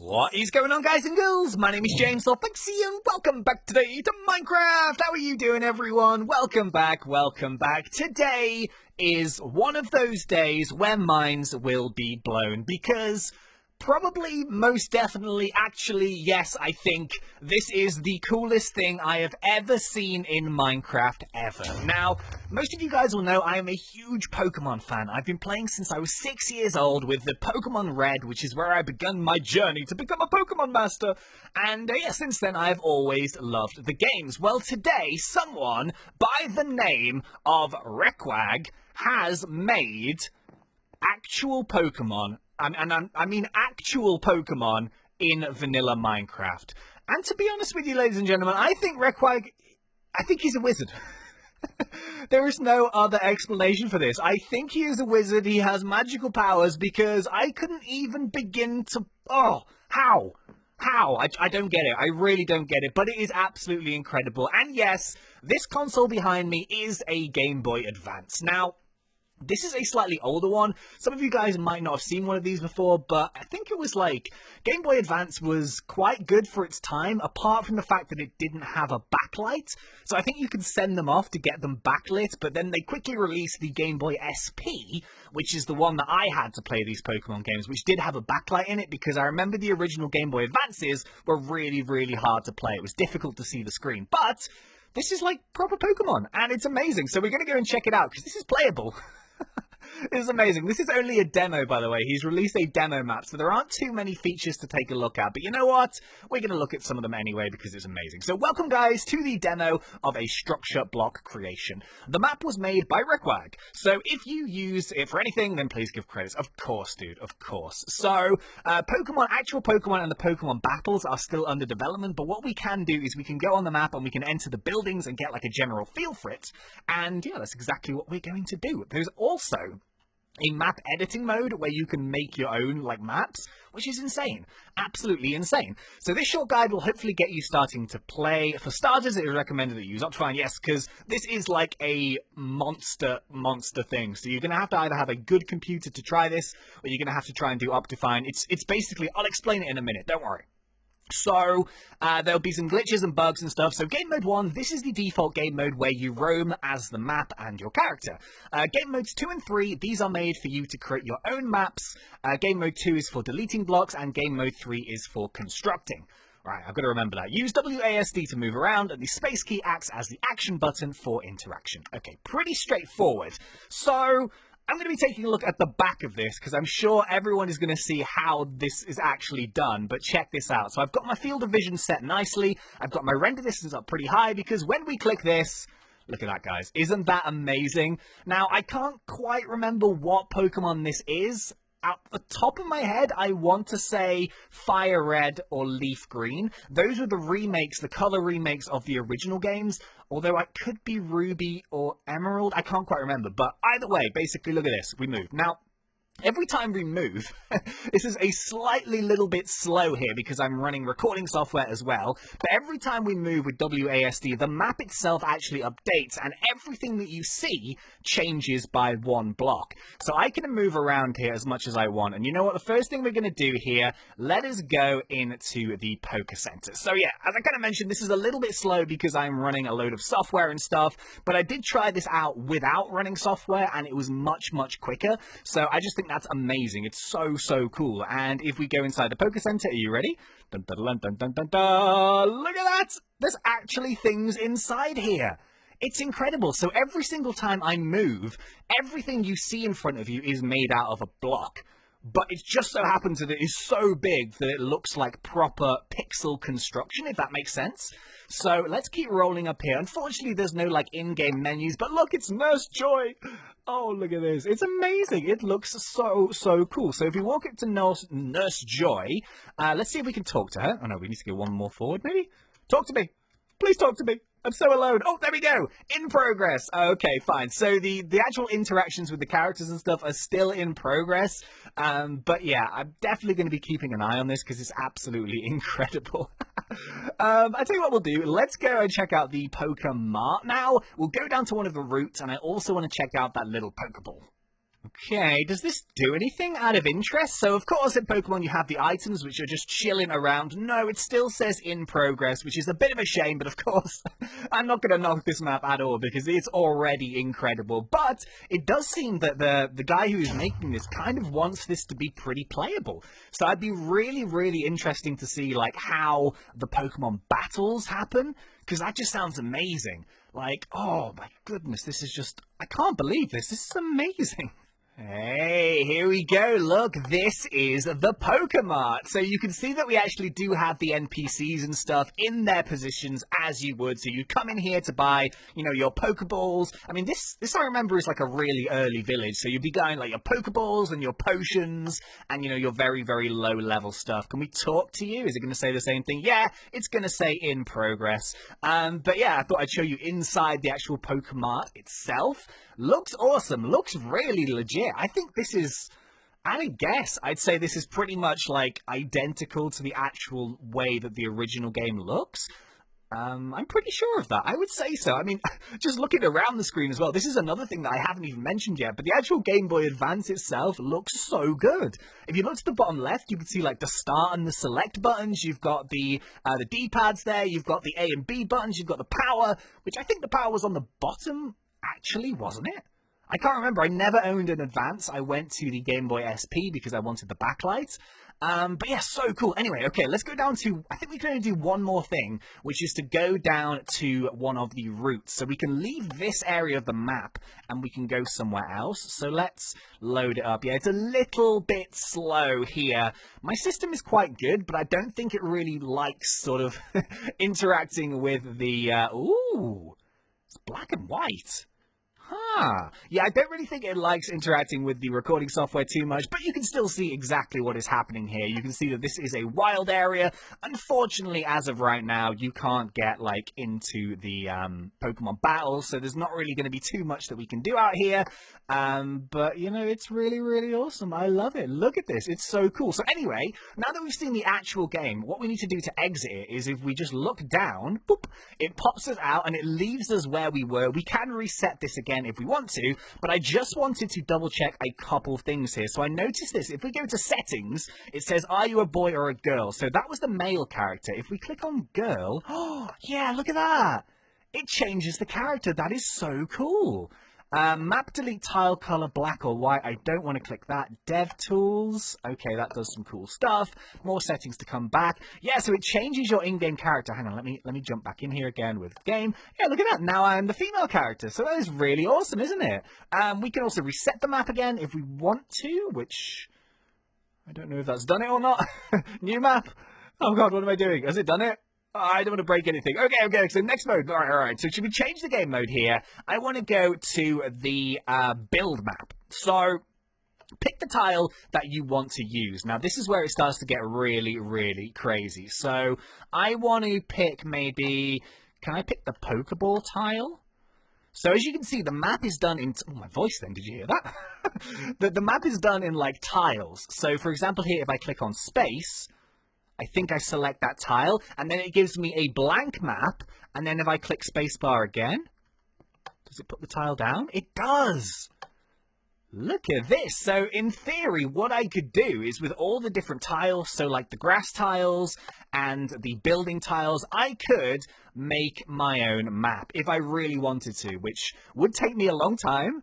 What is going on, guys and girls? My name is James Foxy and welcome back today to Minecraft. How are you doing, everyone? Welcome back, welcome back. Today is one of those days where minds will be blown because probably, most definitely, actually, yes, I think this is the coolest thing I have ever seen in Minecraft ever. Now, most of you guys will know I am a huge Pokemon fan. I've been playing since I was 6 years old with the Pokemon Red, which is where I began my journey to become a Pokemon Master. And yeah, since then I've always loved the games. Well, today, someone by the name of Rekwag has made actual Pokemon. I mean actual Pokemon in vanilla Minecraft. And to be honest with you, ladies and gentlemen, I think Rekwag, I think he's a wizard. There is no other explanation for this. I think he is a wizard. He has magical powers because I couldn't even begin to... Oh, how? How? I don't get it. I really don't get it. But it is absolutely incredible. And yes, this console behind me is a Game Boy Advance. Now, this is a slightly older one. Some of you guys might not have seen one of these before, but I think it was like Game Boy Advance was quite good for its time, apart from the fact that it didn't have a backlight. So I think you could send them off to get them backlit, but then they quickly released the Game Boy SP, which is the one that I had to play these Pokemon games, which did have a backlight in it, because I remember the original Game Boy Advances were really, really hard to play. It was difficult to see the screen, but this is like proper Pokemon, and it's amazing. So we're going to go and check it out, because this is playable. It's amazing. This is only a demo, by the way. He's released a demo map, so there aren't too many features to take a look at. But you know what? We're going to look at some of them anyway because it's amazing. So welcome, guys, to the demo of a structure block creation. The map was made by Rekwag. So if you use it for anything, then please give credits. Of course, dude. Of course. So actual Pokemon and the Pokemon battles are still under development. But what we can do is we can go on the map and we can enter the buildings and get like a general feel for it. And yeah, that's exactly what we're going to do. There's also a map editing mode where you can make your own like maps, which is insane. Absolutely insane. So this short guide will hopefully get you starting to play. For starters, it is recommended that you use Optifine, yes, because this is like a monster thing. So you're going to have to either have a good computer to try this, or you're going to have to try and do Optifine. It's basically, I'll explain it in a minute, don't worry. So, there'll be some glitches and bugs and stuff. So, Game Mode 1, this is the default game mode where you roam as the map and your character. Game Modes 2 and 3, these are made for you to create your own maps. Game Mode 2 is for deleting blocks, and Game Mode 3 is for constructing. Right, I've got to remember that. Use WASD to move around, and the space key acts as the action button for interaction. Okay, pretty straightforward. So, I'm going to be taking a look at the back of this because I'm sure everyone is going to see how this is actually done, but check this out. So I've got my field of vision set nicely. I've got my render distance up pretty high because when we click this, look at that, guys. Isn't that amazing? Now, I can't quite remember what Pokemon this is. At the top of my head, I want to say Fire Red or Leaf Green. Those were the remakes, the color remakes of the original games. Although it could be Ruby or Emerald. I can't quite remember. But either way, basically, look at this. We move. Now, every time we move, this is a slightly little bit slow here because I'm running recording software as well, but every time we move with WASD, the map itself actually updates and everything that you see changes by one block. So I can move around here as much as I want, and you know what, the first thing we're going to do here, let us go into the Poké Center. So yeah, as I kind of mentioned, this is a little bit slow because I'm running a load of software and stuff, but I did try this out without running software and it was much quicker, so I just think that's amazing. It's so cool. And if we go inside the Poké Center, are you ready? Dun, dun, dun, dun, dun, dun, dun. Look at that! There's actually things inside here. It's incredible. So every single time I move, everything you see in front of you is made out of a block. But it just so happens that it is so big that it looks like proper pixel construction, if that makes sense. So let's keep rolling up here. Unfortunately, there's no like in-game menus, but look, it's Nurse Joy. Oh, look at this. It's amazing. It looks so cool. So if we walk up to Nurse Joy, let's see if we can talk to her. Oh no, we need to go one more forward, maybe? Talk to me. Please talk to me. I'm so alone. Oh, there we go. In progress. Okay, fine. So the actual interactions with the characters and stuff are still in progress. But yeah, I'm definitely going to be keeping an eye on this because it's absolutely incredible. I tell you what we'll do. Let's go and check out the Pokemart now. We'll go down to one of the routes, and I also want to check out that little Pokeball. Okay, does this do anything out of interest? So, of course, in Pokemon, you have the items which are just chilling around. No, it still says in progress, which is a bit of a shame, but of course, I'm not going to knock this map at all because it's already incredible. But it does seem that the guy who's making this kind of wants this to be pretty playable. So I'd be really, really interesting to see, like, how the Pokemon battles happen, because that just sounds amazing. Like, oh my goodness, this is just, I can't believe this. This is amazing. Hey, here we go. Look, this is the Pokemart. So you can see that we actually do have the NPCs and stuff in their positions as you would. So you come in here to buy, you know, your Pokeballs. I mean, this I remember is like a really early village. So you'd be going like your Pokeballs and your potions and, you know, your very, very low level stuff. Can we talk to you? Is it going to say the same thing? Yeah, it's going to say in progress. But yeah, I thought I'd show you inside the actual Pokemart itself. Looks awesome. Looks really legit. I think this is, I guess, I'd say this is pretty much like identical to the actual way that the original game looks. I'm pretty sure of that. I would say so. I mean, just looking around the screen as well, this is another thing that I haven't even mentioned yet, but the actual Game Boy Advance itself looks so good. If you look to the bottom left, you can see like the start and the select buttons. You've got the D-pads there. You've got the A and B buttons. You've got the power, which I think the power was on the bottom, actually, wasn't it? I can't remember. I never owned an Advance. I went to the Game Boy SP because I wanted the backlight. But yeah, so cool. Anyway, okay, let's go down to, I think we can only do one more thing, which is to go down to one of the routes. So we can leave this area of the map and we can go somewhere else. So let's load it up. Yeah, it's a little bit slow here. My system is quite good, but I don't think it really likes sort of interacting with the, ooh, it's black and white. Yeah, I don't really think it likes interacting with the recording software too much, but you can still see exactly what is happening here. You can see that this is a wild area. Unfortunately, as of right now, you can't get, like, into the Pokemon battles, so there's not really going to be too much that we can do out here. But, you know, it's really, really awesome. I love it. Look at this. It's so cool. So anyway, now that we've seen the actual game, what we need to do to exit it is if we just look down, boop, it pops us out and it leaves us where we were. We can reset this again if we want to, but I just wanted to double check a couple things here. So I noticed this. If we go to settings, it says, are you a boy or a girl? So that was the male character. If we click on girl, oh, yeah, look at that. It changes the character. That is so cool. Map delete tile color black or white. I don't want to click that. Dev tools. Okay, that does some cool stuff. More settings to come back. Yeah, so it changes your in-game character. Hang on, let me jump back in here again with game. Yeah, look at that. Now I'm the female character. So that is really awesome, isn't it? We can also reset the map again if we want to, which I don't know if that's done it or not. New map. Oh god, what am I doing? Has it done it? I don't want to break anything. Okay, so next mode. All right. So should we change the game mode here? I want to go to the build map. So pick the tile that you want to use. Now, this is where it starts to get really, really crazy. So I want to pick maybe, can I pick the Pokeball tile? So as you can see, the map is done in, oh, my voice then, did you hear that? the map is done in like tiles. So for example here, if I click on space, I think I select that tile, and then it gives me a blank map, and then if I click spacebar again, does it put the tile down? It does! Look at this. So in theory, what I could do is with all the different tiles, so like the grass tiles and the building tiles, I could make my own map if I really wanted to, which would take me a long time.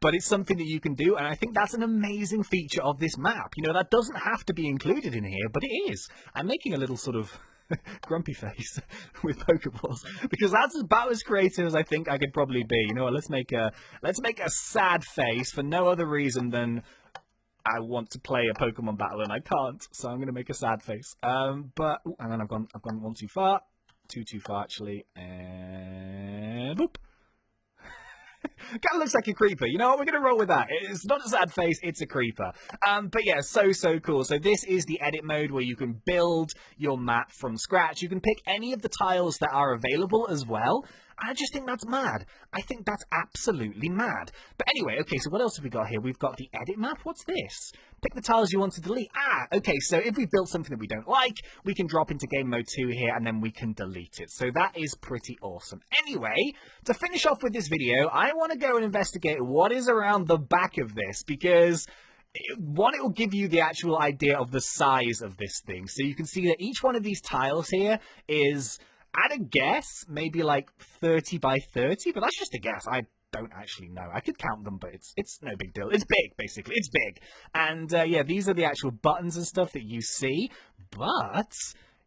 But it's something that you can do, and I think that's an amazing feature of this map. You know, that doesn't have to be included in here, but it is. I'm making a little sort of grumpy face with Pokeballs, because that's about as creative as I think I could probably be. You know what, let's make a sad face for no other reason than I want to play a Pokemon battle, and I can't, so I'm going to make a sad face. But, ooh, and then I've gone one too far. Too far, actually, and boop. Kind of looks like a creeper. You know what? We're going to roll with that. It's not a sad face, it's a creeper. But yeah, so cool. So this is the edit mode where you can build your map from scratch. You can pick any of the tiles that are available as well. I just think that's mad. I think that's absolutely mad. But anyway, okay, so what else have we got here? We've got the edit map. What's this? Pick the tiles you want to delete. Okay, so if we built something that we don't like, we can drop into game mode 2 here, and then we can delete it. So that is pretty awesome. Anyway, to finish off with this video, I want to go and investigate what is around the back of this, because one, it will give you the actual idea of the size of this thing. So you can see that each one of these tiles here is, at a guess, maybe like 30 by 30, but that's just a guess. I don't actually know. I could count them, but it's no big deal. It's big, basically. It's big. And yeah, these are the actual buttons and stuff that you see. But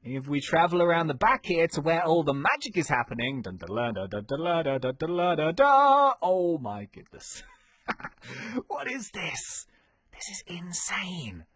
if we travel around the back here to where all the magic is happening, oh my goodness. What is this? This is insane.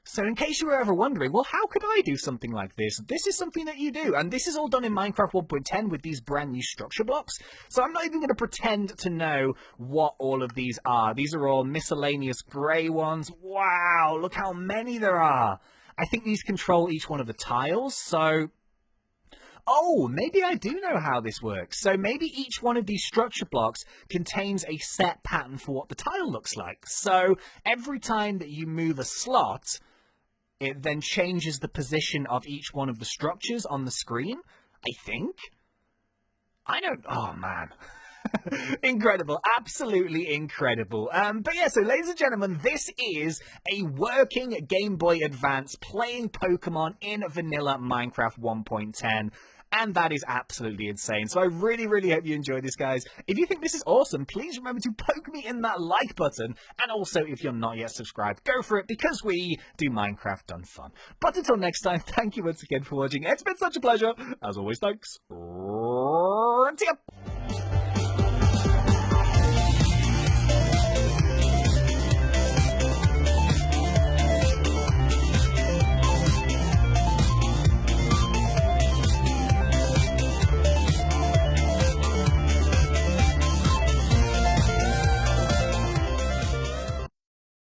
So in case you were ever wondering, well, how could I do something like this? This is something that you do, and this is all done in Minecraft 1.10 with these brand new structure blocks. So I'm not even going to pretend to know what all of these are. These are all miscellaneous grey ones. Wow, look how many there are. I think these control each one of the tiles, so... Oh, maybe I do know how this works. So maybe each one of these structure blocks contains a set pattern for what the tile looks like. So every time that you move a slot, it then changes the position of each one of the structures on the screen, I think. I don't... Oh, man. Incredible. Absolutely incredible. But yeah, so ladies and gentlemen, this is a working Game Boy Advance playing Pokemon in vanilla Minecraft 1.10. And that is absolutely insane. So I really, really hope you enjoyed this, guys. If you think this is awesome, please remember to poke me in that like button. And also, if you're not yet subscribed, go for it, because we do Minecraft done fun. But until next time, thank you once again for watching. It's been such a pleasure. As always, thanks. See ya.